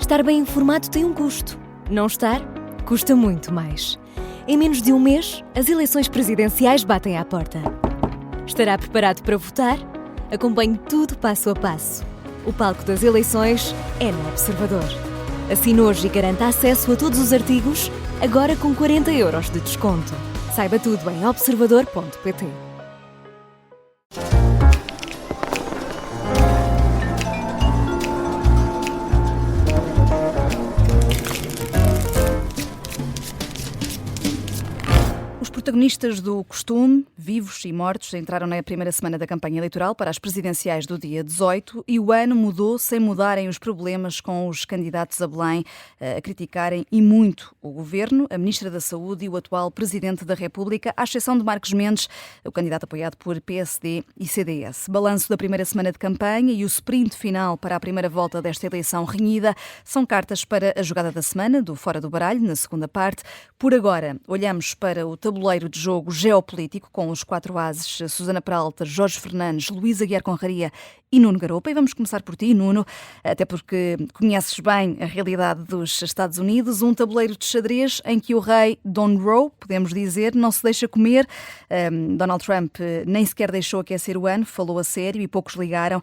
Estar bem informado tem um custo. Não estar, custa muito mais. Em menos de um mês, as eleições presidenciais batem à porta. Estará preparado para votar? Acompanhe tudo passo a passo. O palco das eleições é no Observador. Assine hoje e garanta acesso a todos os artigos, agora com 40€ de desconto. Saiba tudo em observador.pt. Os protagonistas do costume, vivos e mortos, entraram na primeira semana da campanha eleitoral para as presidenciais do dia 18 e o ano mudou sem mudarem os problemas, com os candidatos a Belém a criticarem e muito o governo, a Ministra da Saúde e o atual Presidente da República, à exceção de Marcos Mendes, o candidato apoiado por PSD e CDS. Balanço da primeira semana de campanha e o sprint final para a primeira volta desta eleição renhida são cartas para a jogada da semana, do Fora do Baralho, na segunda parte. Por agora, olhamos para o tabuleiro de jogo geopolítico com os 4 ases, Susana Peralta, Jorge Fernandes, Luís Aguiar Conraria e Nuno Garopa. E vamos começar por ti, Nuno, até porque conheces bem a realidade dos Estados Unidos, um tabuleiro de xadrez em que o rei Don Row, podemos dizer, não se deixa comer. Donald Trump nem sequer deixou aquecer o ano, falou a sério e poucos ligaram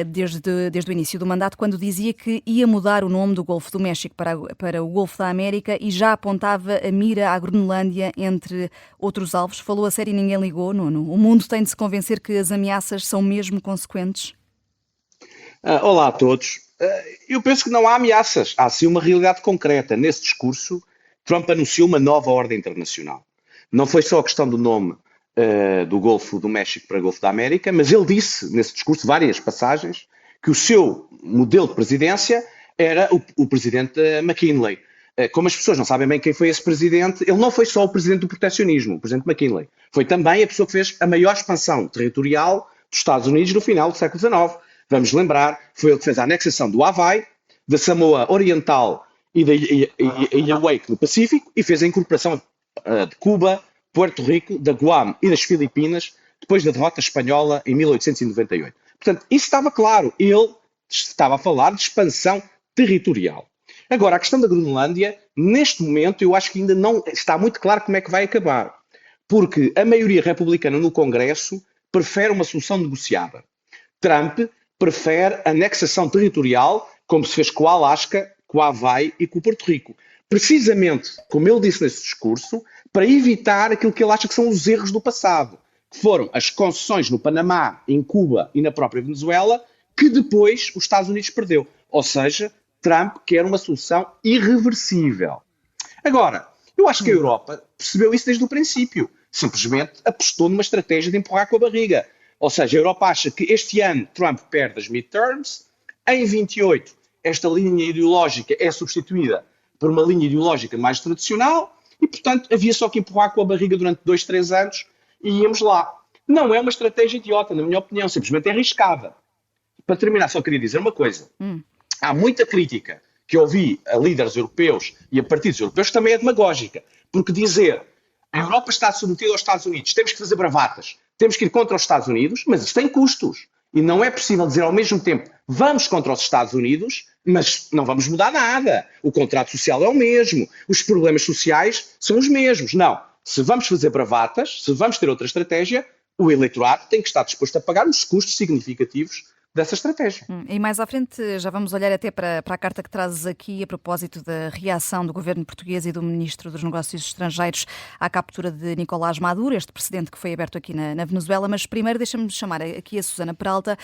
desde o início do mandato, quando dizia que ia mudar o nome do Golfo do México para o Golfo da América e já apontava a mira à Groenlândia, entre outros alvos. Falou a sério e ninguém ligou, Nuno. O mundo tem de se convencer que as ameaças são mesmo consequentes? Olá a todos. Eu penso que não há ameaças, há sim uma realidade concreta. Nesse discurso, Trump anunciou uma nova ordem internacional. Não foi só a questão do nome do Golfo do México para o Golfo da América, mas ele disse nesse discurso, várias passagens, que o seu modelo de presidência era o presidente McKinley. Como as pessoas não sabem bem quem foi esse presidente, ele não foi só o presidente do proteccionismo, o presidente McKinley. Foi também a pessoa que fez a maior expansão territorial dos Estados Unidos no final do século XIX. Vamos lembrar, foi ele que fez a anexação do Havaí, da Samoa Oriental e da Ilha Wake no Pacífico, e fez a incorporação de Cuba, Puerto Rico, da Guam e das Filipinas, depois da derrota espanhola em 1898. Portanto, isso estava claro. Ele estava a falar de expansão territorial. Agora, a questão da Groenlândia, neste momento, eu acho que ainda não está muito claro como é que vai acabar. Porque a maioria republicana no Congresso prefere uma solução negociada. Trump prefere anexação territorial, como se fez com o Alasca, com o Havaí e com o Porto Rico. Precisamente, como ele disse nesse discurso, para evitar aquilo que ele acha que são os erros do passado, que foram as concessões no Panamá, em Cuba e na própria Venezuela, que depois os Estados Unidos perdeu. Ou seja, Trump quer uma solução irreversível. Agora, eu acho que a Europa percebeu isso desde o princípio. Simplesmente apostou numa estratégia de empurrar com a barriga. Ou seja, a Europa acha que este ano Trump perde as midterms, em 28 esta linha ideológica é substituída por uma linha ideológica mais tradicional e, portanto, havia só que empurrar com a barriga durante 2, 3 anos e íamos lá. Não é uma estratégia idiota, na minha opinião, simplesmente é arriscada. Para terminar, só queria dizer uma coisa. Há muita crítica que ouvi a líderes europeus e a partidos europeus que também é demagógica, porque dizer a Europa está submetida aos Estados Unidos, temos que fazer bravatas, temos que ir contra os Estados Unidos, mas isso tem custos. E não é possível dizer ao mesmo tempo vamos contra os Estados Unidos, mas não vamos mudar nada. O contrato social é o mesmo, os problemas sociais são os mesmos. Não. Se vamos fazer bravatas, se vamos ter outra estratégia, o eleitorado tem que estar disposto a pagar os custos significativos dessa estratégia. E mais à frente já vamos olhar até para a carta que trazes aqui a propósito da reação do governo português e do Ministro dos Negócios Estrangeiros à captura de Nicolás Maduro, este precedente que foi aberto aqui na Venezuela. Mas primeiro deixa-me chamar aqui a Susana Peralta.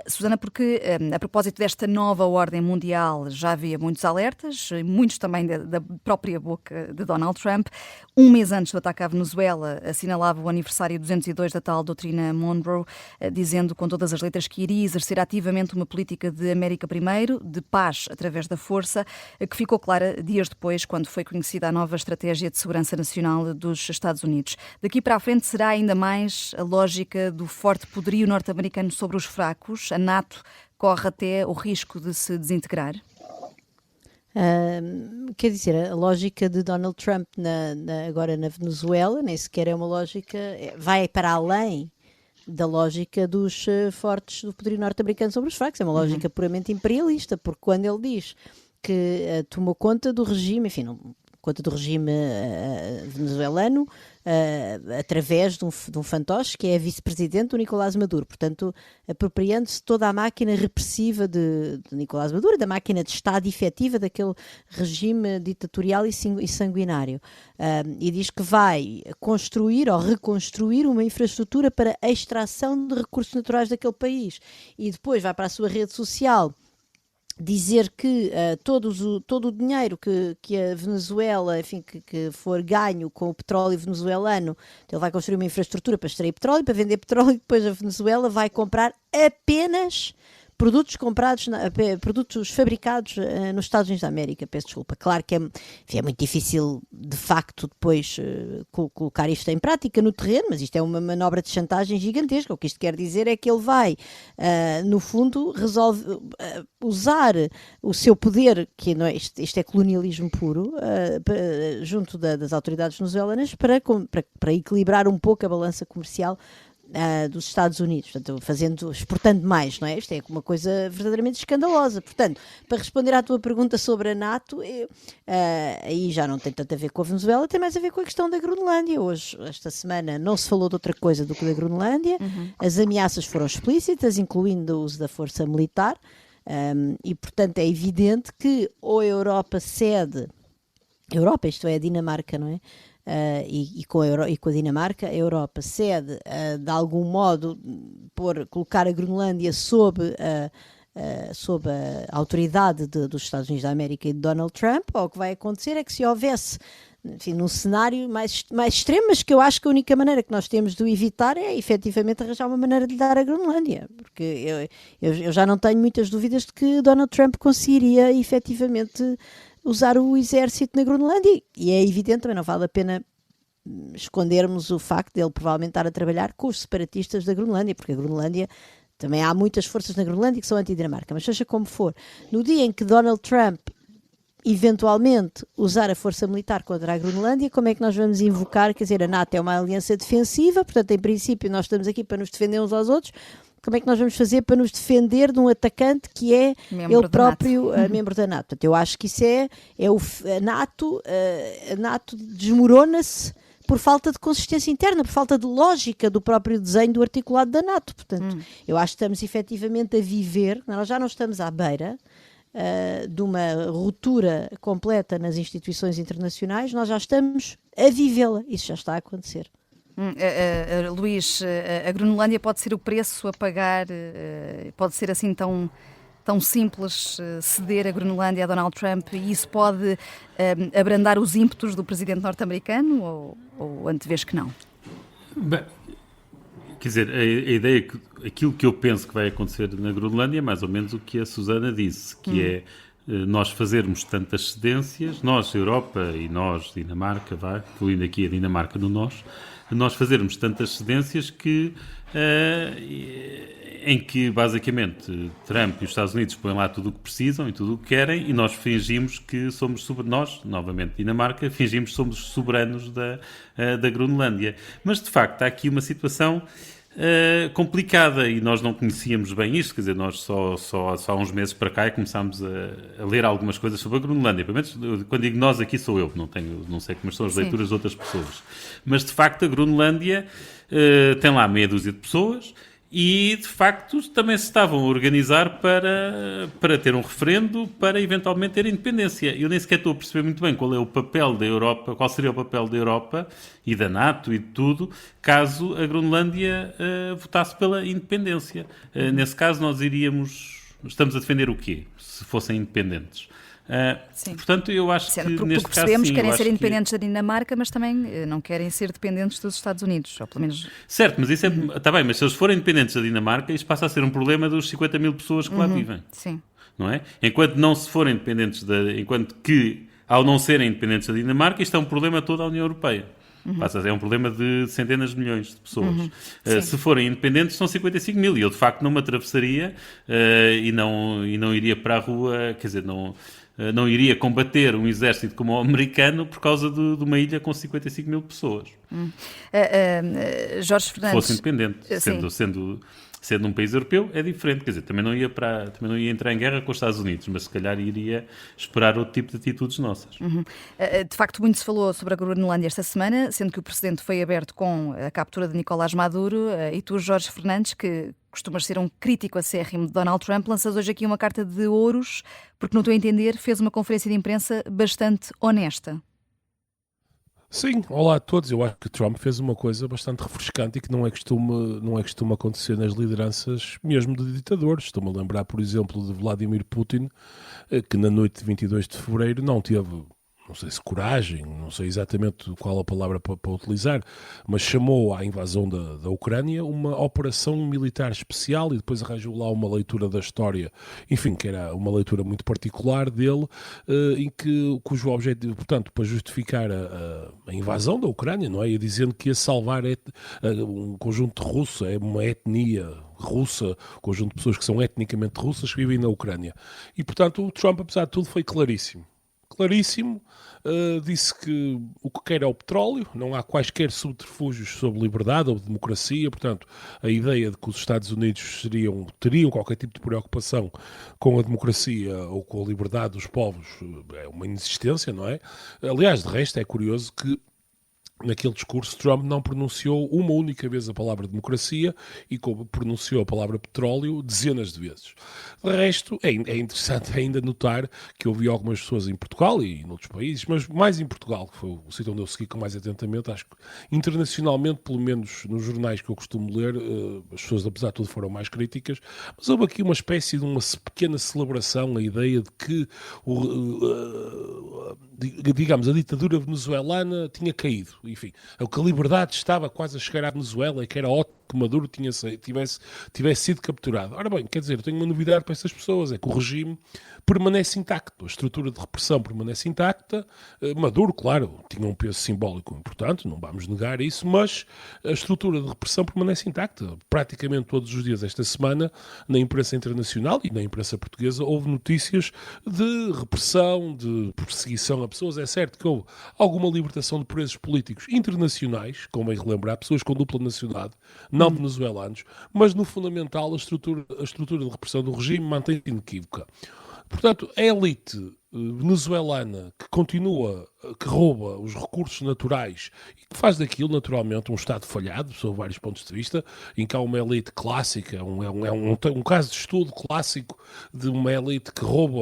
Susana, porque a propósito desta nova ordem mundial já havia muitos alertas, muitos também da própria boca de Donald Trump. Um mês antes do ataque à Venezuela, assinalava o aniversário 202 da tal doutrina Monroe, dizendo com todas as letras que iria exercer ativamente uma política de América primeiro, de paz através da força, que ficou clara dias depois, quando foi conhecida a nova estratégia de segurança nacional dos Estados Unidos. Daqui para a frente será ainda mais a lógica do forte poderio norte-americano sobre os fracos? A NATO corre até o risco de se desintegrar? Quer dizer, a lógica de Donald Trump agora na Venezuela nem sequer é uma lógica, vai para além da lógica dos fortes do poderio norte-americano sobre os fracos. É uma lógica puramente imperialista, porque quando ele diz que tomou conta do regime, enfim, conta do regime venezuelano, através de um fantoche que é vice-presidente do Nicolás Maduro, portanto apropriando-se toda a máquina repressiva de Nicolás Maduro, da máquina de Estado efetiva daquele regime ditatorial e sanguinário, e diz que vai construir ou reconstruir uma infraestrutura para a extração de recursos naturais daquele país, e depois vai para a sua rede social dizer que todo o dinheiro que a Venezuela, enfim, que for ganho com o petróleo venezuelano, ele vai construir uma infraestrutura para extrair petróleo, para vender petróleo, e depois a Venezuela vai comprar apenas produtos fabricados nos Estados Unidos da América, peço desculpa. Claro que é muito difícil, de facto, depois colocar isto em prática no terreno, mas isto é uma manobra de chantagem gigantesca. O que isto quer dizer é que ele vai, no fundo, usar o seu poder, que não é, isto é colonialismo puro, junto das autoridades venezuelanas, para equilibrar um pouco a balança comercial dos Estados Unidos, portanto, exportando mais, não é? Isto é uma coisa verdadeiramente escandalosa. Portanto, para responder à tua pergunta sobre a NATO, aí já não tem tanto a ver com a Venezuela, tem mais a ver com a questão da Groenlândia. Hoje, esta semana, não se falou de outra coisa do que da Groenlândia. As ameaças foram explícitas, incluindo o uso da força militar, e, portanto, é evidente que ou a Europa cede, isto é, a Dinamarca, não é? E com a Dinamarca, a Europa cede, de algum modo, colocar a Groenlândia sob a autoridade dos Estados Unidos da América e de Donald Trump, ou o que vai acontecer é que, se houvesse, enfim, num cenário mais extremo, mas que eu acho que a única maneira que nós temos de o evitar é efetivamente arranjar uma maneira de lhe dar a Groenlândia, porque eu já não tenho muitas dúvidas de que Donald Trump conseguiria efetivamente usar o exército na Groenlândia, e é evidente, também não vale a pena escondermos o facto de ele provavelmente estar a trabalhar com os separatistas da Groenlândia, porque a Groenlândia, também há muitas forças na Groenlândia que são anti-Dinamarca, mas seja como for, no dia em que Donald Trump eventualmente usar a força militar contra a Groenlândia, como é que nós vamos invocar? Quer dizer, a NATO é uma aliança defensiva, portanto, em princípio, nós estamos aqui para nos defender uns aos outros. Como é que nós vamos fazer para nos defender de um atacante que é ele próprio membro da NATO? Portanto, eu acho que isso a NATO desmorona-se por falta de consistência interna, por falta de lógica do próprio desenho do articulado da NATO. Portanto, eu acho que estamos efetivamente a viver, nós já não estamos à beira de uma ruptura completa nas instituições internacionais, nós já estamos a vivê-la, isso já está a acontecer. Luís, a Groenlândia pode ser o preço a pagar, pode ser assim tão simples ceder a Groenlândia a Donald Trump, e isso pode abrandar os ímpetos do presidente norte-americano, ou antevês que não? Bem, quer dizer, a ideia é que aquilo que eu penso que vai acontecer na Groenlândia é mais ou menos o que a Susana disse, que é nós fazermos tantas cedências, nós, Europa, e nós, Dinamarca, incluindo aqui a Dinamarca no nós fazermos tantas cedências em que basicamente Trump e os Estados Unidos põem lá tudo o que precisam e tudo o que querem, e nós fingimos que somos nós, novamente Dinamarca, fingimos que somos soberanos da Groenlândia. Mas de facto há aqui uma situação complicada, e nós não conhecíamos bem isto, quer dizer, nós só há uns meses para cá começámos a ler algumas coisas sobre a Groenlândia. Pelo menos, quando digo nós, aqui sou eu, não sei como são as leituras de outras pessoas. Mas de facto a Groenlândia tem lá meia dúzia de pessoas, e de facto também se estavam a organizar para ter um referendo para eventualmente ter independência. Eu nem sequer estou a perceber muito bem qual é o papel da Europa, qual seria o papel da Europa e da NATO e de tudo, caso a Groenlândia votasse pela independência. Nesse caso estamos a defender o quê, se fossem independentes? Portanto, eu acho que neste caso percebemos que querem ser independentes da Dinamarca, mas também não querem ser dependentes dos Estados Unidos, ou pelo menos... Certo, mas isso está bem, mas se eles forem independentes da Dinamarca, isso passa a ser um problema dos 50 mil pessoas que lá vivem. Sim. Não é? Enquanto não se forem independentes enquanto que, ao não serem independentes da Dinamarca, isto é um problema a toda a União Europeia. É um problema de centenas de milhões de pessoas. Se forem independentes, são 55 mil. E eu, de facto, não me atravessaria e não iria para a rua, quer dizer, não... não iria combater um exército como o americano por causa de uma ilha com 55 mil pessoas. Jorge Se Fernandes... fosse independente, sendo um país europeu, é diferente. Quer dizer, também não ia entrar em guerra com os Estados Unidos, mas se calhar iria esperar outro tipo de atitudes nossas. De facto, muito se falou sobre a Groenlândia esta semana, sendo que o Presidente foi aberto com a captura de Nicolás Maduro, e tu, Jorge Fernandes, que costumas ser um crítico acérrimo de Donald Trump, lanças hoje aqui uma carta de ouros, porque, no teu entender, fez uma conferência de imprensa bastante honesta. Sim, olá a todos. Eu acho que Trump fez uma coisa bastante refrescante e que não é costume acontecer nas lideranças mesmo de ditadores. Estou-me a lembrar, por exemplo, de Vladimir Putin, que na noite de 22 de fevereiro não teve, não sei se coragem, não sei exatamente qual a palavra para utilizar, mas chamou à invasão da Ucrânia uma operação militar especial e depois arranjou lá uma leitura da história, enfim, que era uma leitura muito particular dele, cujo objetivo, portanto, para justificar a invasão da Ucrânia, não é? E dizendo que ia salvar um conjunto de russos, é uma etnia russa, um conjunto de pessoas que são etnicamente russas que vivem na Ucrânia. E, portanto, o Trump, apesar de tudo, foi claríssimo, disse que o que quer é o petróleo, não há quaisquer subterfúgios sobre liberdade ou democracia, portanto, a ideia de que os Estados Unidos teriam qualquer tipo de preocupação com a democracia ou com a liberdade dos povos é uma inexistência, não é? Aliás, de resto, é curioso que naquele discurso, Trump não pronunciou uma única vez a palavra democracia e como pronunciou a palavra petróleo dezenas de vezes. De resto, é interessante ainda notar que ouvi algumas pessoas em Portugal e em outros países, mas mais em Portugal, que foi o sítio onde eu segui com mais atentamente, acho que internacionalmente, pelo menos nos jornais que eu costumo ler, as pessoas, apesar de tudo, foram mais críticas, mas houve aqui uma espécie de uma pequena celebração, a ideia de que, digamos, a ditadura venezuelana tinha caído. Enfim, que a liberdade estava quase a chegar à Venezuela e que era ótimo que Maduro tivesse sido capturado. Ora bem, quer dizer, eu tenho uma novidade para essas pessoas, é que o regime permanece intacto, a estrutura de repressão permanece intacta. Maduro, claro, tinha um peso simbólico importante, não vamos negar isso, mas a estrutura de repressão permanece intacta. Praticamente todos os dias esta semana, na imprensa internacional e na imprensa portuguesa, houve notícias de repressão, de perseguição a pessoas. É certo que houve alguma libertação de presos políticos internacionais, convém relembrar, pessoas com dupla nacionalidade, não venezuelanos, mas no fundamental a estrutura de repressão do regime mantém-se inequívoca. Portanto, a elite venezuelana que rouba os recursos naturais e que faz daquilo, naturalmente, um Estado falhado, sob vários pontos de vista, em que há uma elite clássica, um caso de estudo clássico de uma elite que rouba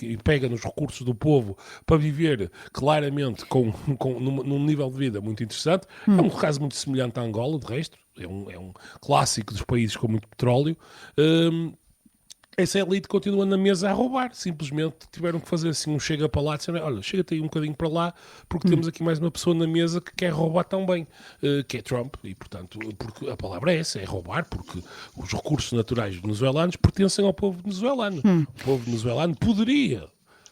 e pega nos recursos do povo para viver claramente num nível de vida muito interessante. É um caso muito semelhante à Angola, de resto, é um clássico dos países com muito petróleo. Essa elite continua na mesa a roubar, simplesmente tiveram que fazer assim um chega para lá, dizer, olha, chega-te aí um bocadinho para lá, porque temos aqui mais uma pessoa na mesa que quer roubar também, que é Trump, e portanto, porque a palavra é essa, é roubar, porque os recursos naturais venezuelanos pertencem ao povo venezuelano. O povo venezuelano poderia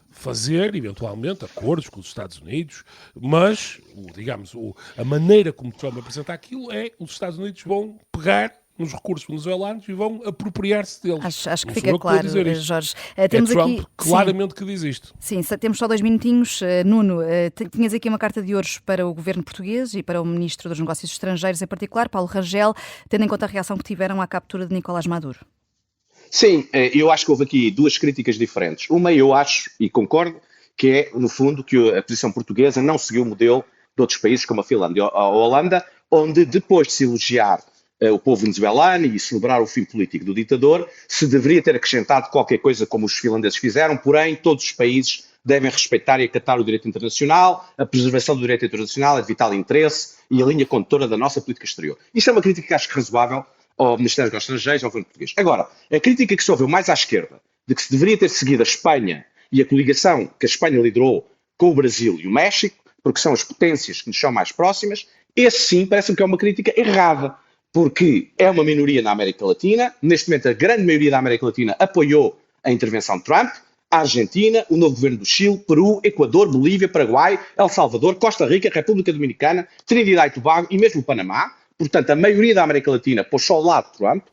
fazer, eventualmente, acordos com os Estados Unidos, mas, digamos, a maneira como Trump apresenta aquilo é os Estados Unidos vão pegar nos recursos venezuelanos e vão apropriar-se deles. Acho que fica claro, Jorge. Temos Trump aqui, claramente que diz isto. Sim, temos só 2 minutinhos. Nuno, tinhas aqui uma carta de ouros para o governo português e para o Ministro dos Negócios Estrangeiros em particular, Paulo Rangel, tendo em conta a reação que tiveram à captura de Nicolás Maduro. Sim, eu acho que houve aqui 2 críticas diferentes. Uma, eu acho e concordo, que é, no fundo, que a posição portuguesa não seguiu o modelo de outros países como a Finlândia ou a Holanda, onde depois de se elogiar o povo venezuelano e celebrar o fim político do ditador, se deveria ter acrescentado qualquer coisa como os finlandeses fizeram, porém todos os países devem respeitar e acatar o direito internacional, a preservação do direito internacional é de vital interesse e a linha condutora da nossa política exterior. Isto é uma crítica que acho razoável ao Ministério dos Negócios Estrangeiros e ao governo português. Agora, a crítica que se ouviu mais à esquerda, de que se deveria ter seguido a Espanha e a coligação que a Espanha liderou com o Brasil e o México, porque são as potências que nos são mais próximas, esse sim parece-me que é uma crítica errada, porque é uma minoria na América Latina, neste momento a grande maioria da América Latina apoiou a intervenção de Trump, a Argentina, o novo governo do Chile, Peru, Equador, Bolívia, Paraguai, El Salvador, Costa Rica, República Dominicana, Trinidad e Tobago e mesmo o Panamá. Portanto, a maioria da América Latina pôs-se ao lado de Trump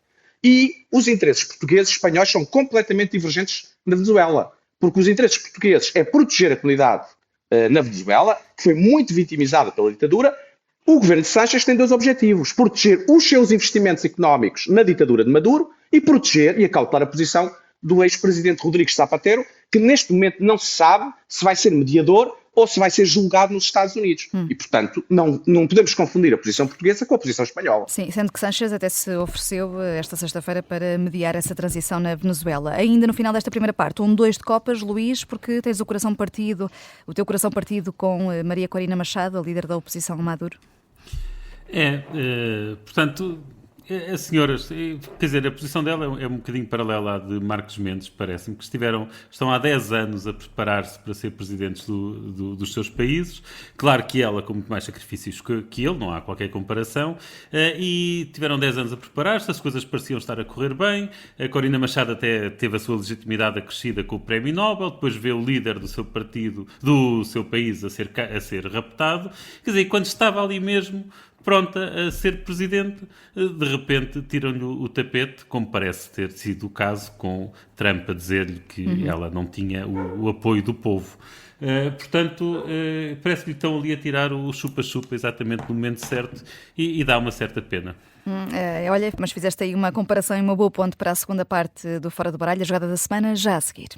e os interesses portugueses e espanhóis são completamente divergentes na Venezuela. porque os interesses portugueses é proteger a comunidade na Venezuela, que foi muito vitimizada pela ditadura. O governo de Sánchez tem dois objetivos: proteger os seus investimentos económicos na ditadura de Maduro e proteger e acautelar a posição do ex-presidente Rodrigo Zapatero, que neste momento não se sabe se vai ser mediador ou se vai ser julgado nos Estados Unidos. E, portanto, não podemos confundir a posição portuguesa com a posição espanhola. Sim, sendo que Sánchez até se ofereceu esta sexta-feira para mediar essa transição na Venezuela. Ainda no final desta primeira parte, 2 de copas, Luís, porque tens o teu coração partido com Maria Corina Machado, a líder da oposição a Maduro. Portanto, a senhora, quer dizer, a posição dela é um bocadinho paralela à de Marcos Mendes, parece-me, que estão há 10 anos a preparar-se para ser presidentes dos seus países. Claro que ela com muito mais sacrifícios que ele, não há qualquer comparação, e tiveram 10 anos a preparar-se, as coisas pareciam estar a correr bem. A Corina Machado até teve a sua legitimidade acrescida com o Prémio Nobel, depois vê o líder do seu partido, do seu país, a ser raptado. Quer dizer, quando estava ali mesmo pronta a ser presidente, de repente tiram-lhe o tapete, como parece ter sido o caso com Trump a dizer-lhe que ela não tinha o apoio do povo. Portanto, parece que lhe estão ali a tirar o chupa-chupa exatamente no momento certo e dá uma certa pena. Olha, mas fizeste aí uma comparação e uma boa ponte para a segunda parte do Fora do Baralho, a jogada da semana, já a seguir.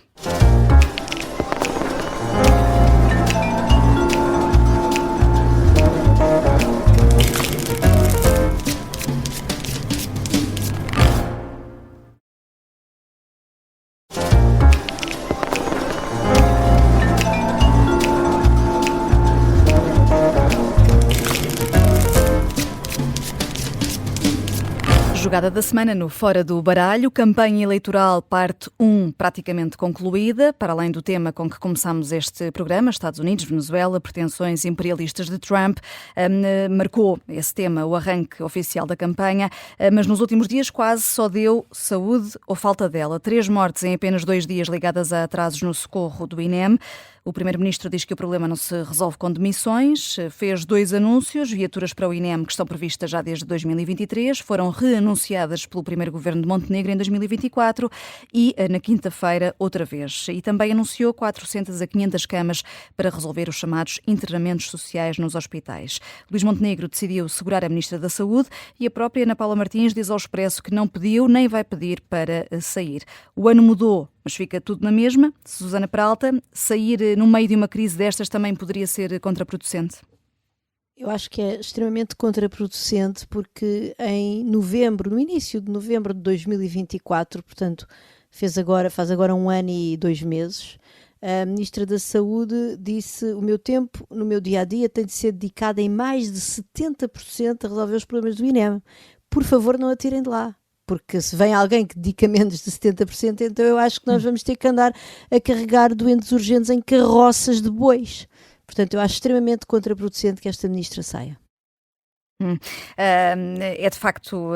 Jogada da semana no Fora do Baralho, campanha eleitoral parte 1 praticamente concluída, para além do tema com que começámos este programa, Estados Unidos, Venezuela, pretensões imperialistas de Trump, marcou esse tema o arranque oficial da campanha, mas nos últimos dias quase só deu saúde ou falta dela. 3 mortes em apenas 2 dias ligadas a atrasos no socorro do INEM. O primeiro-ministro diz que o problema não se resolve com demissões, fez 2 anúncios, viaturas para o INEM que estão previstas já desde 2023, foram reanunciadas pelo primeiro governo de Montenegro em 2024 e na quinta-feira outra vez. E também anunciou 400 a 500 camas para resolver os chamados internamentos sociais nos hospitais. Luís Montenegro decidiu segurar a ministra da Saúde e a própria Ana Paula Martins diz ao Expresso que não pediu nem vai pedir para sair. O ano mudou, mas fica tudo na mesma. Susana Peralta, sair no meio de uma crise destas também poderia ser contraproducente? Eu acho que é extremamente contraproducente porque no início de novembro de 2024, portanto, faz agora 1 ano e 2 meses, a Ministra da Saúde disse: o meu tempo no meu dia-a-dia tem de ser dedicado em mais de 70% a resolver os problemas do INEM. Por favor, não a tirem de lá. Porque se vem alguém que dedica menos de 70%, então eu acho que nós vamos ter que andar a carregar doentes urgentes em carroças de bois. Portanto, eu acho extremamente contraproducente que esta ministra saia. É de facto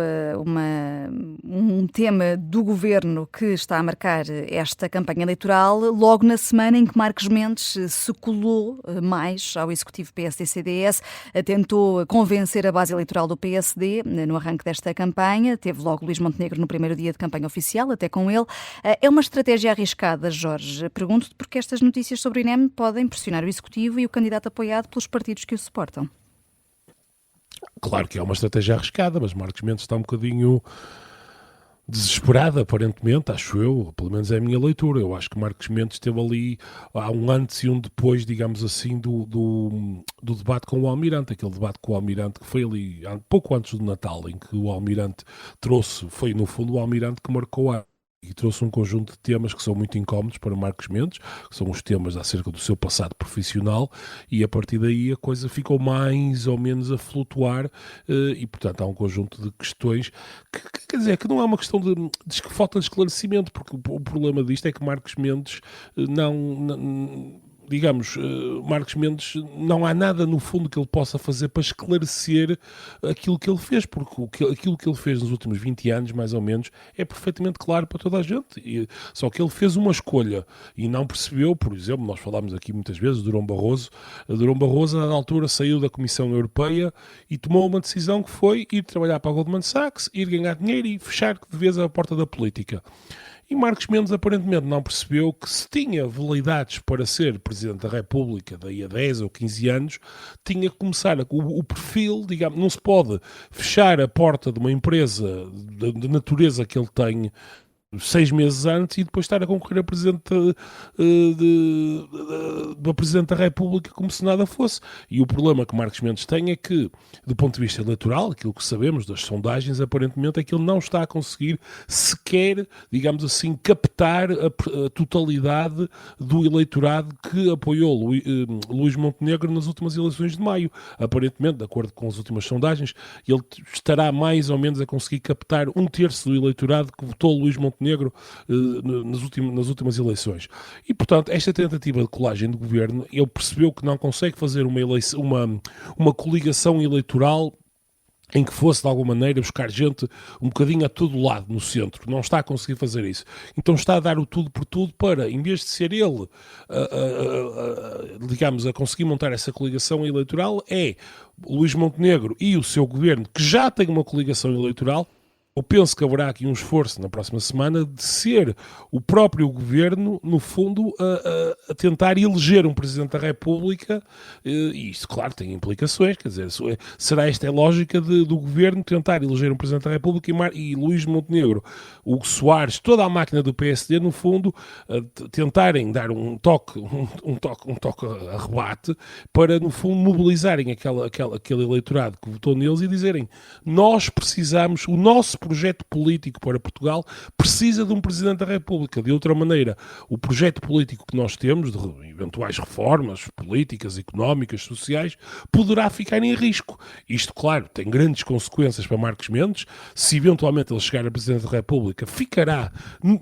um tema do governo que está a marcar esta campanha eleitoral, logo na semana em que Marcos Mendes se colou mais ao executivo PSD-CDS, tentou convencer a base eleitoral do PSD no arranque desta campanha, teve logo Luís Montenegro no primeiro dia de campanha oficial, até com ele. É uma estratégia arriscada, Jorge. Pergunto-te porque estas notícias sobre o INEM podem pressionar o executivo e o candidato apoiado pelos partidos que o suportam. Claro que é uma estratégia arriscada, mas Marcos Mendes está um bocadinho desesperado, aparentemente, acho eu, pelo menos é a minha leitura. Eu acho que Marcos Mendes esteve ali há um antes e um depois, digamos assim, do debate com o Almirante, aquele debate com o Almirante que foi ali pouco antes do Natal, em que o Almirante foi no fundo o Almirante que marcou e trouxe um conjunto de temas que são muito incómodos para Marcos Mendes, que são os temas acerca do seu passado profissional, e a partir daí a coisa ficou mais ou menos a flutuar, e portanto há um conjunto de questões que quer dizer, que não é uma questão de falta de esclarecimento, porque o problema disto é que Marcos Mendes Marcos Mendes, não há nada no fundo que ele possa fazer para esclarecer aquilo que ele fez, porque aquilo que ele fez nos últimos 20 anos, mais ou menos, é perfeitamente claro para toda a gente. Só que ele fez uma escolha e não percebeu, por exemplo, nós falámos aqui muitas vezes do Durão Barroso. Durão Barroso, na altura, saiu da Comissão Europeia e tomou uma decisão que foi ir trabalhar para a Goldman Sachs, ir ganhar dinheiro e fechar de vez a porta da política. E Marcos Mendes aparentemente não percebeu que se tinha veleidades para ser Presidente da República daí a 10 ou 15 anos, tinha que começar o perfil, digamos, não se pode fechar a porta de uma empresa de natureza que ele tem 6 meses antes e depois estar a concorrer a Presidente da Presidente da República como se nada fosse. E o problema que Marcos Mendes tem é que, do ponto de vista eleitoral, aquilo que sabemos das sondagens, aparentemente é que ele não está a conseguir sequer, digamos assim, captar a totalidade do eleitorado que apoiou Luís Montenegro nas últimas eleições de maio. Aparentemente, de acordo com as últimas sondagens, ele estará mais ou menos a conseguir captar 1/3 do eleitorado que votou Luís Montenegro nas últimas eleições. E, portanto, esta tentativa de colagem do governo, ele percebeu que não consegue fazer uma coligação eleitoral em que fosse, de alguma maneira, buscar gente um bocadinho a todo lado no centro. Não está a conseguir fazer isso. Então está a dar o tudo por tudo para, em vez de ser ele, digamos, a conseguir montar essa coligação eleitoral, é Luís Montenegro e o seu governo, que já tem uma coligação eleitoral. Eu penso que haverá aqui um esforço na próxima semana de ser o próprio governo, no fundo, a tentar eleger um Presidente da República, e isso, claro, tem implicações, quer dizer, será esta a lógica do governo tentar eleger um Presidente da República e Luís Montenegro, Hugo Soares, toda a máquina do PSD, no fundo, tentarem dar um toque a rebate para, no fundo, mobilizarem aquele eleitorado que votou neles e dizerem: nós precisamos, o nosso projeto político para Portugal precisa de um Presidente da República. De outra maneira, o projeto político que nós temos, de eventuais reformas políticas, económicas, sociais, poderá ficar em risco. Isto, claro, tem grandes consequências para Marcos Mendes. Se eventualmente ele chegar a Presidente da República, ficará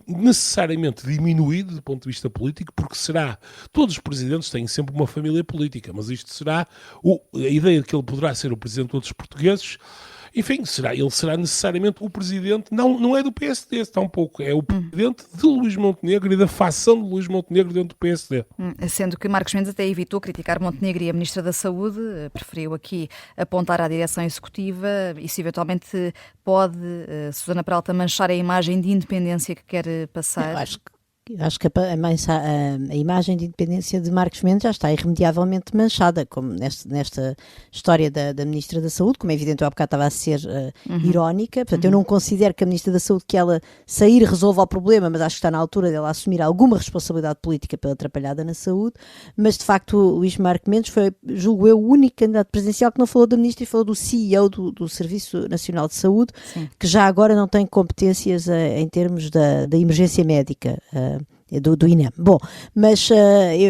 necessariamente diminuído do ponto de vista político, porque todos os presidentes têm sempre uma família política, mas isto será a ideia de que ele poderá ser o Presidente de todos os portugueses. Enfim, ele será necessariamente o presidente, não é do PSD, tampouco, é o presidente de Luís Montenegro e da facção de Luís Montenegro dentro do PSD. Sendo que Marcos Mendes até evitou criticar Montenegro e a Ministra da Saúde, preferiu aqui apontar à direção executiva. Isso eventualmente pode, Susana Peralta, manchar a imagem de independência que quer passar? Eu acho que a imagem de independência de Marcos Mendes já está irremediavelmente manchada, como nesta história da Ministra da Saúde, como é evidente, eu há bocado estava a ser irónica. Portanto, eu não considero que a Ministra da Saúde, que ela sair, resolva o problema, mas acho que está na altura dela assumir alguma responsabilidade política pela atrapalhada na saúde. Mas, de facto, o Luís Marcos Mendes foi, julgo eu, o único candidato presidencial que não falou da Ministra e falou do CEO do Serviço Nacional de Saúde, sim, que já agora não tem competências em termos da emergência médica, do INEM. Bom, mas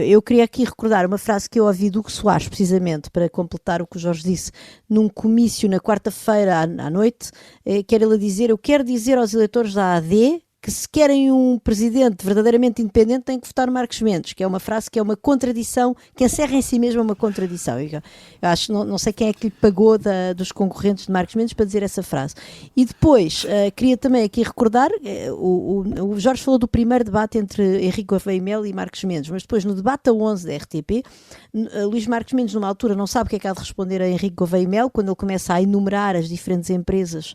eu queria aqui recordar uma frase que eu ouvi do Hugo Soares, precisamente, para completar o que o Jorge disse, num comício na quarta-feira à noite, que era ele a dizer: eu quero dizer aos eleitores da AD que se querem um presidente verdadeiramente independente têm que votar Marcos Mendes, que é uma frase que é uma contradição, que encerra em si mesma uma contradição. Eu acho, não sei quem é que lhe pagou dos concorrentes de Marcos Mendes para dizer essa frase. E depois, queria também aqui recordar, o Jorge falou do primeiro debate entre Henrique Gouveia e Melo e Marcos Mendes, mas depois no debate a 11 da RTP, Luís Marcos Mendes numa altura não sabe o que é que há de responder a Henrique Gouveia e Melo, quando ele começa a enumerar as diferentes empresas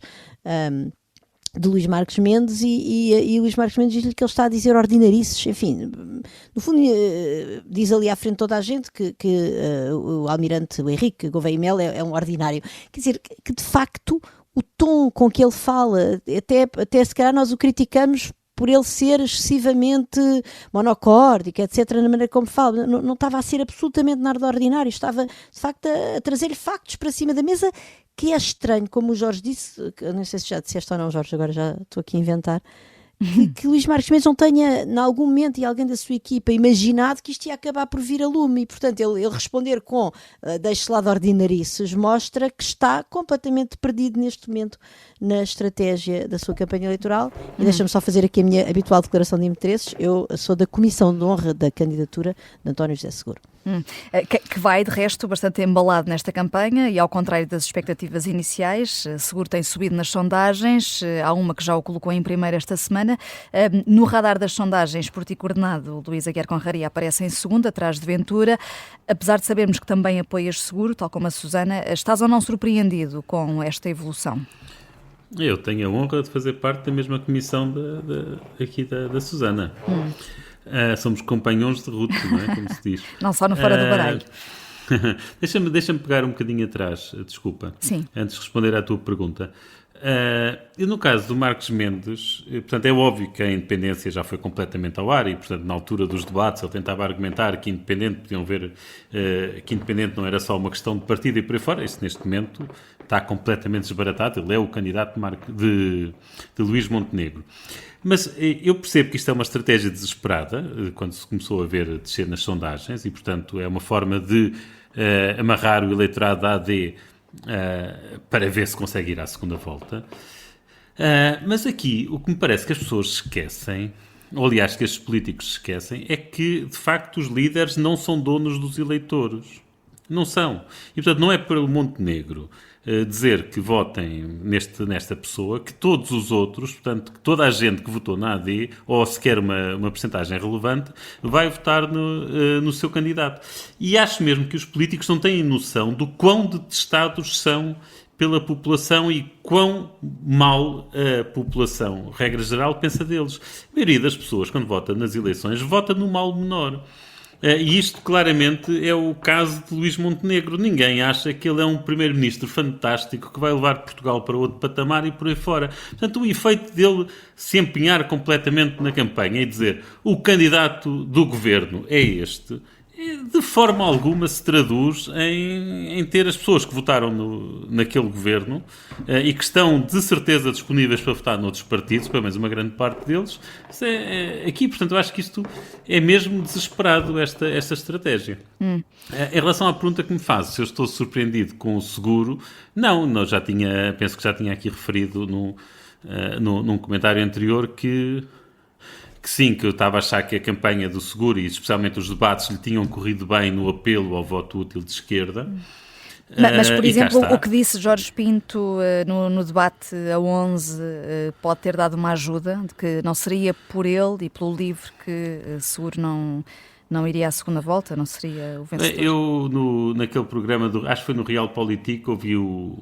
de Luís Marcos Mendes e Luís Marcos Mendes diz-lhe que ele está a dizer ordinarices, enfim, no fundo diz ali à frente de toda a gente que o almirante, o Henrique Gouveia e Melo é um ordinário. Quer dizer, que de facto o tom com que ele fala, até se calhar nós o criticamos por ele ser excessivamente monocórdico, etc., na maneira como fala, não estava a ser absolutamente nada ordinário, estava de facto a trazer-lhe factos para cima da mesa, que é estranho, como o Jorge disse, não sei se já disseste ou não, Jorge, agora já estou aqui a inventar, que Luís Marcos Mendes não tenha, em algum momento, e alguém da sua equipa, imaginado que isto ia acabar por vir a lume, e portanto ele responder com deixe-se lá de ordinarices, mostra que está completamente perdido neste momento na estratégia da sua campanha eleitoral. E deixa-me só fazer aqui a minha habitual declaração de interesses. Eu sou da Comissão de Honra da candidatura de António José Seguro. Que vai, de resto, bastante embalado nesta campanha e, ao contrário das expectativas iniciais, Seguro tem subido nas sondagens. Há uma que já o colocou em primeiro esta semana. No radar das sondagens, Porto e Coordenado, Luís Aguiar Conraria aparece em segundo, atrás de Ventura. Apesar de sabermos que também apoias Seguro, tal como a Susana, estás ou não surpreendido com esta evolução? Eu tenho a honra de fazer parte da mesma comissão aqui da Susana. Somos companhões de ruta, não é? Como se diz. Não só no Fora do Baralho. Deixa-me pegar um bocadinho atrás, desculpa, Sim. antes de responder à tua pergunta. E no caso do Marcos Mendes, portanto, é óbvio que a independência já foi completamente ao ar e, portanto, na altura dos debates ele tentava argumentar que independente, podiam ver que independente não era só uma questão de partido e por aí fora. Isso neste momento está completamente desbaratado. Ele é o candidato de Luís Montenegro. Mas eu percebo que isto é uma estratégia desesperada, quando se começou a ver descer nas sondagens, e, portanto, é uma forma de amarrar o eleitorado da AD para ver se consegue ir à segunda volta. Mas aqui, o que me parece que as pessoas se esquecem, ou aliás, que estes políticos se esquecem, é que, de facto, os líderes não são donos dos eleitores. Não são. E, portanto, não é pelo Montenegro dizer que votem nesta pessoa, que todos os outros, portanto, que toda a gente que votou na AD, ou sequer uma percentagem relevante, vai votar no seu candidato. E acho mesmo que os políticos não têm noção do quão detestados são pela população e quão mal a população, regra geral, pensa deles. A maioria das pessoas, quando vota nas eleições, vota no mal menor. E isto claramente é o caso de Luís Montenegro. Ninguém acha que ele é um primeiro-ministro fantástico que vai levar Portugal para outro patamar e por aí fora. Portanto, o efeito dele se empenhar completamente na campanha e dizer o candidato do governo é este, de forma alguma se traduz em ter as pessoas que votaram naquele governo e que estão de certeza disponíveis para votar noutros partidos, pelo menos uma grande parte deles. Aqui, portanto, eu acho que isto é mesmo desesperado, esta estratégia. Em relação à pergunta que me faz, se eu estou surpreendido com o seguro, não, penso que já tinha aqui referido num comentário anterior que sim, que eu estava a achar que a campanha do seguro e especialmente os debates lhe tinham corrido bem no apelo ao voto útil de esquerda. Mas, por exemplo, o que disse Jorge Pinto no debate a 11 pode ter dado uma ajuda, de que não seria por ele e pelo LIVRE que seguro não iria à segunda volta, não seria o vencedor? Eu, naquele programa, acho que foi no Realpolitik, ouvi o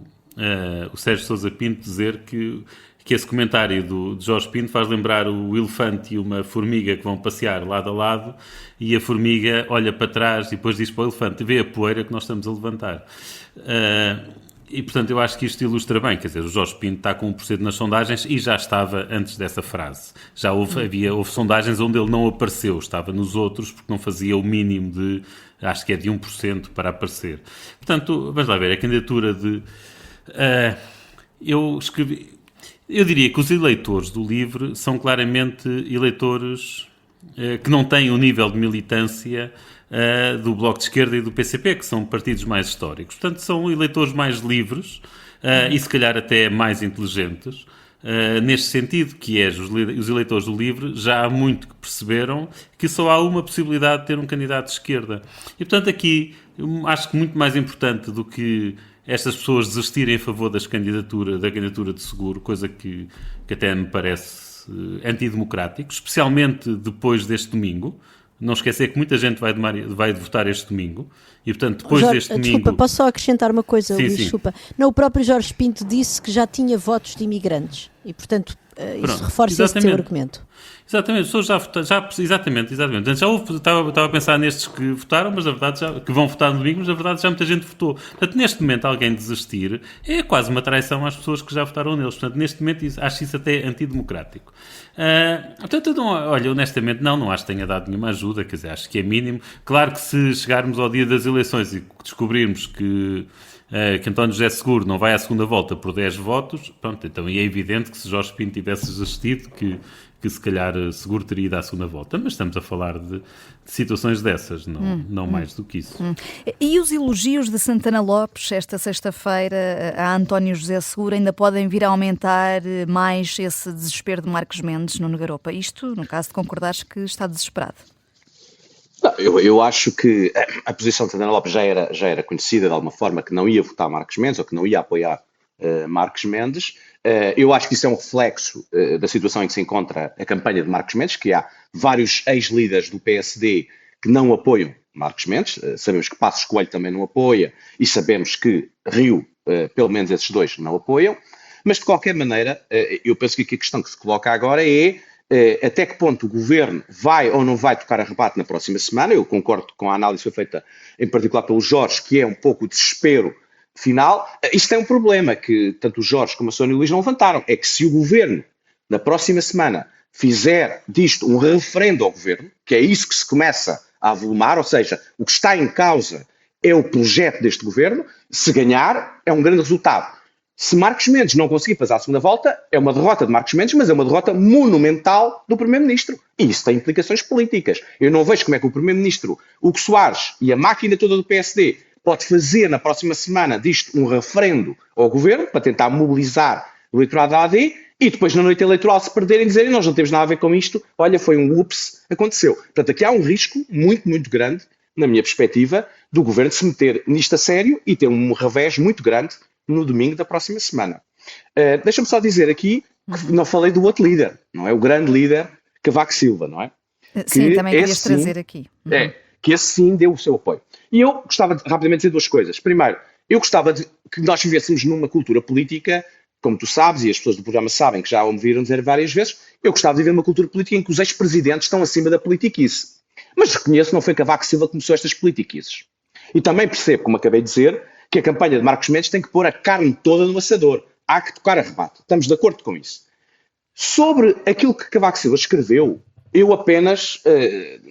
Sérgio Sousa Pinto dizer que esse comentário de Jorge Pinto faz lembrar o elefante e uma formiga que vão passear lado a lado e a formiga olha para trás e depois diz para o elefante, vê a poeira que nós estamos a levantar. E, portanto, eu acho que isto ilustra bem, quer dizer, o Jorge Pinto está com 1% nas sondagens e já estava antes dessa frase. Já houve sondagens onde ele não apareceu, estava nos outros porque não fazia o mínimo acho que é de 1% para aparecer. Portanto, vamos lá ver, a candidatura eu diria que os eleitores do LIVRE são claramente eleitores que não têm o nível de militância do Bloco de Esquerda e do PCP, que são partidos mais históricos. Portanto, são eleitores mais livres e se calhar até mais inteligentes, neste sentido, que é os eleitores do LIVRE já há muito que perceberam que só há uma possibilidade de ter um candidato de esquerda. E, portanto, aqui acho que muito mais importante do que estas pessoas desistirem em favor da candidatura de seguro, coisa que até me parece antidemocrático, especialmente depois deste domingo. Não esquecer que muita gente vai votar este domingo e, portanto, depois deste domingo... Desculpa, posso só acrescentar uma coisa, sim, Luís? sim. Desculpa. Não, o próprio Jorge Pinto disse que já tinha votos de imigrantes e, portanto, isso reforça esse teu argumento. Exatamente, as pessoas já votaram, exatamente. Portanto, estava a pensar nestes que votaram, mas na verdade que vão votar no domingo, mas na verdade já muita gente votou. Portanto, neste momento alguém desistir é quase uma traição às pessoas que já votaram neles. Portanto, neste momento acho isso até antidemocrático. Portanto, olha, honestamente não acho que tenha dado nenhuma ajuda, quer dizer, acho que é mínimo. Claro que se chegarmos ao dia das eleições e descobrirmos que António José Seguro não vai à segunda volta por 10 votos, pronto, então é evidente que se Jorge Pinto tivesse desistido, que se calhar Seguro teria ido à segunda volta, mas estamos a falar de situações dessas, não mais do que isso. E os elogios de Santana Lopes esta sexta-feira a António José Seguro ainda podem vir a aumentar mais esse desespero de Marcos Mendes no Negaropa? Isto, no caso de concordares que está desesperado. Não, eu acho que a posição de Santana Lopes já era conhecida de alguma forma, que não ia votar Marcos Mendes ou que não ia apoiar Marcos Mendes. Eu acho que isso é um reflexo da situação em que se encontra a campanha de Marcos Mendes, que há vários ex-líderes do PSD que não apoiam Marcos Mendes. Sabemos que Passos Coelho também não apoia e sabemos que Rio, pelo menos esses dois, não apoiam. Mas, de qualquer maneira, eu penso que aqui a questão que se coloca agora é até que ponto o governo vai ou não vai tocar a rebate na próxima semana. Eu concordo com a análise que foi feita, em particular pelo Jorge, que é um pouco o desespero final. Isto é um problema que tanto o Jorge como a Sónia Luís não levantaram. É que se o governo, na próxima semana, fizer disto um referendo ao governo, que é isso que se começa a avolumar, ou seja, o que está em causa é o projeto deste governo, se ganhar, é um grande resultado. Se Marcos Mendes não conseguir fazer a segunda volta, é uma derrota de Marcos Mendes, mas é uma derrota monumental do Primeiro-Ministro. E isso tem implicações políticas. Eu não vejo como é que o Primeiro-Ministro, Hugo Soares e a máquina toda do PSD pode fazer na próxima semana disto um referendo ao governo para tentar mobilizar o eleitorado da AD e depois na noite eleitoral se perderem e dizerem nós não temos nada a ver com isto, olha, foi um ups, aconteceu. Portanto, aqui há um risco muito, muito grande, na minha perspectiva, do governo se meter nisto a sério e ter um revés muito grande no domingo da próxima semana. Deixa-me só dizer aqui que não falei do outro líder, não é? O grande líder, Cavaco Silva, não é? Sim, que também querias trazer aqui. Que esse sim deu o seu apoio. E eu gostava de rapidamente dizer duas coisas. Primeiro, eu gostava de que nós vivêssemos numa cultura política, como tu sabes, e as pessoas do programa sabem, que já o me viram dizer várias vezes, eu gostava de viver numa cultura política em que os ex-presidentes estão acima da politiquice. Mas reconheço que não foi Cavaco Silva que começou estas politiquices. E também percebo, como acabei de dizer, que a campanha de Marcos Mendes tem que pôr a carne toda no assador. Há que tocar a rebate. Estamos de acordo com isso. Sobre aquilo que Cavaco Silva escreveu, eu apenas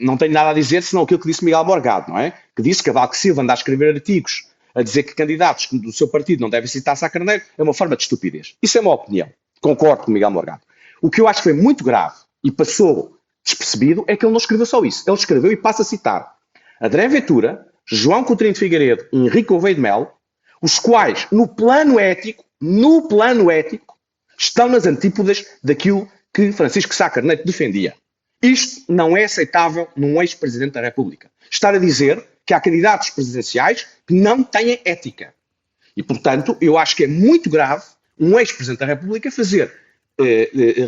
não tenho nada a dizer, senão aquilo que disse Miguel Morgado, não é? Que disse que Cavaco Silva anda a escrever artigos a dizer que candidatos do seu partido não devem citar Sá Carneiro, é uma forma de estupidez. Isso é uma opinião. Concordo com Miguel Morgado. O que eu acho que foi muito grave e passou despercebido é que ele não escreveu só isso. Ele escreveu e passa a citar André Ventura, João Coutinho de Figueiredo e Henrique Gouveia de Melo, os quais, no plano ético, estão nas antípodas daquilo que Francisco Sá Carneiro defendia. Isto não é aceitável num ex-presidente da República. Estar a dizer que há candidatos presidenciais que não têm ética. E, portanto, eu acho que é muito grave um ex-presidente da República fazer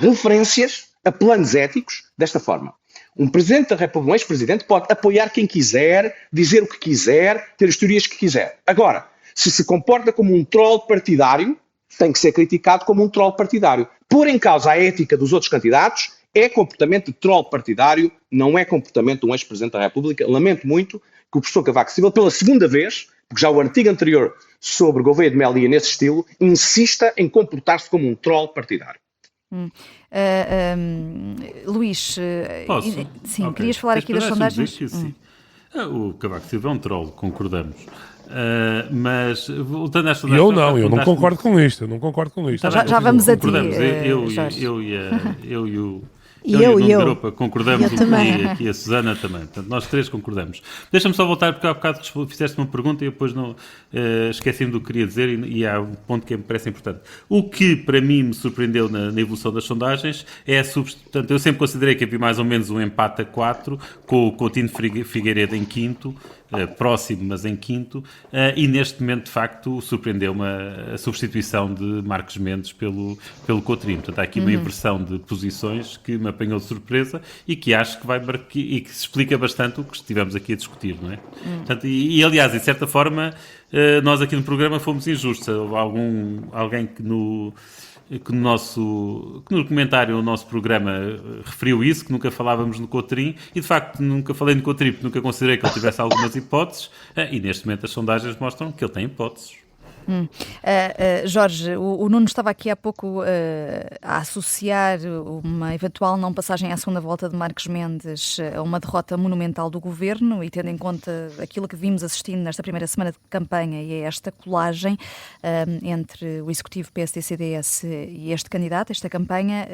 referências a planos éticos desta forma. Um presidente da República, um ex-presidente, pode apoiar quem quiser, dizer o que quiser, ter as teorias que quiser. Agora, se comporta como um troll partidário, tem que ser criticado como um troll partidário. Pôr em causa a ética dos outros candidatos é comportamento de troll partidário, não é comportamento de um ex-presidente da República. Lamento muito que o professor Cavaco Silva, pela segunda vez, porque já o artigo anterior sobre Gouveia de Melo ia nesse estilo, insista em comportar-se como um troll partidário. Luís, Posso? sim, Okay. querias falar aqui das sondagens? O Cavaco Silva é um troll, concordamos. Mas voltando às sondagens... Eu não concordo com isto. Já vamos a ti, eu e o E eu. Garopa concordamos, eu também. E aqui a Susana também. Portanto, nós três concordamos. Deixa-me só voltar, porque há bocado fizeste uma pergunta e eu depois não esqueci-me do que queria dizer e há um ponto que me parece importante. O que para mim me surpreendeu na evolução das sondagens é portanto, eu sempre considerei que havia mais ou menos um empate a 4, com o Coutinho Figueiredo em quinto, próximo, mas em quinto, e neste momento, de facto, surpreendeu-me a substituição de Marcos Mendes pelo Coutinho. Portanto, há aqui uma inversão de posições que me apanhou de surpresa e que acho que e que se explica bastante o que estivemos aqui a discutir, não é? Portanto, aliás, de certa forma, nós aqui no programa fomos injustos. Houve alguém que no comentário o nosso programa referiu isso, que nunca falávamos no Coutrinho, e de facto nunca falei no Coutrinho porque nunca considerei que ele tivesse algumas hipóteses, e neste momento as sondagens mostram que ele tem hipóteses. Jorge, o Nuno estava aqui há pouco a associar uma eventual não passagem à segunda volta de Marcos Mendes a uma derrota monumental do governo, e tendo em conta aquilo que vimos assistindo nesta primeira semana de campanha e esta colagem entre o executivo PSD-CDS e este candidato, esta campanha,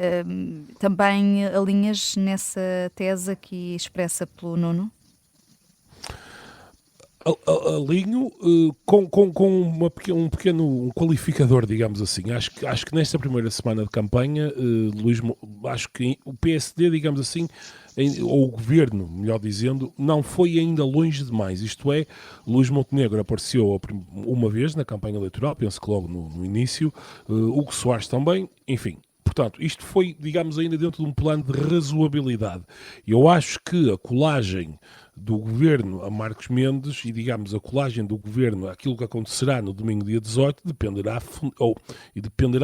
também alinhas nessa tese aqui expressa pelo Nuno? Alinho com um pequeno qualificador, digamos assim. Acho que nesta primeira semana de campanha, Luís, acho que o PSD, digamos assim, ou o governo, melhor dizendo, não foi ainda longe demais. Isto é, Luís Montenegro apareceu uma vez na campanha eleitoral, penso que logo no início, Hugo Soares também, enfim. Portanto, isto foi, digamos, ainda dentro de um plano de razoabilidade. Eu acho que a colagem do governo a Marcos Mendes e, digamos, a colagem do governo àquilo que acontecerá no domingo dia 18 dependerá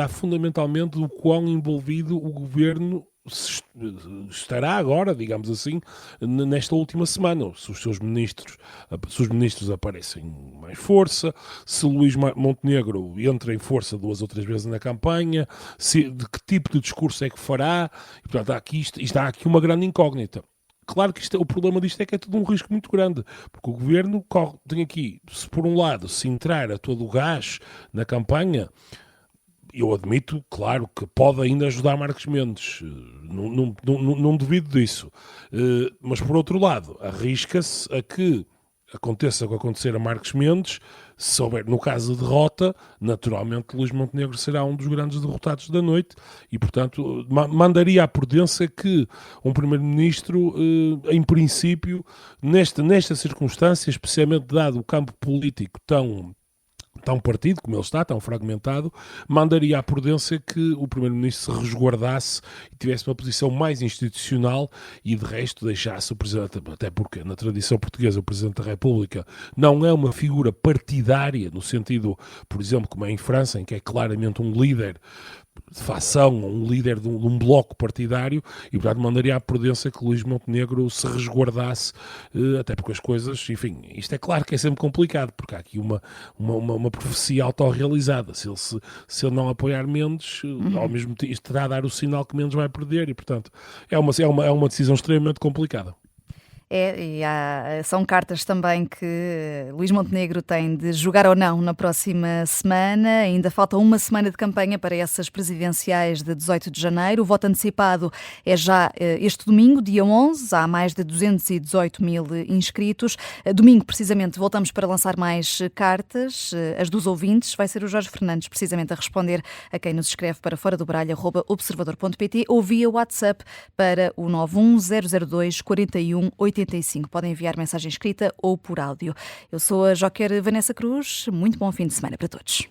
fundamentalmente do quão envolvido o governo estará agora, digamos assim, nesta última semana. Se os ministros aparecem mais força, se Luís Montenegro entra em força 2 ou 3 vezes na campanha, de que tipo de discurso é que fará. E, portanto, está aqui uma grande incógnita. Claro que o problema disto é que é tudo um risco muito grande, porque o governo tem aqui, se por um lado se entrar a todo o gás na campanha, eu admito, claro, que pode ainda ajudar Marcos Mendes, não duvido disso, mas por outro lado, arrisca-se a que aconteça o que acontecer a Marcos Mendes, se houver, no caso de derrota, naturalmente Luís Montenegro será um dos grandes derrotados da noite e, portanto, mandaria à prudência que um primeiro-ministro, em princípio, nesta circunstância, especialmente dado o campo político tão partido como ele está, tão fragmentado, mandaria à prudência que o Primeiro-Ministro se resguardasse e tivesse uma posição mais institucional e de resto deixasse o Presidente, até porque na tradição portuguesa o Presidente da República não é uma figura partidária, no sentido, por exemplo, como é em França, em que é claramente um líder de facção, um líder de um bloco partidário e, portanto, mandaria à prudência que Luís Montenegro se resguardasse, até porque as coisas, enfim, isto é claro que é sempre complicado, porque há aqui uma profecia autorrealizada. Se ele não apoiar Mendes, ao mesmo tempo, isto terá a dar o sinal que Mendes vai perder e, portanto, é uma decisão extremamente complicada. São cartas também que Luís Montenegro tem de jogar ou não na próxima semana. Ainda falta uma semana de campanha para essas presidenciais de 18 de janeiro. O voto antecipado é já este domingo, dia 11. Há mais de 218 mil inscritos. Domingo, precisamente, voltamos para lançar mais cartas. As dos ouvintes. Vai ser o Jorge Fernandes, precisamente, a responder a quem nos escreve para foradobaralho@observador.pt ou via WhatsApp para o 91002 41 85. Podem enviar mensagem escrita ou por áudio. Eu sou a Joker Vanessa Cruz. Muito bom fim de semana para todos.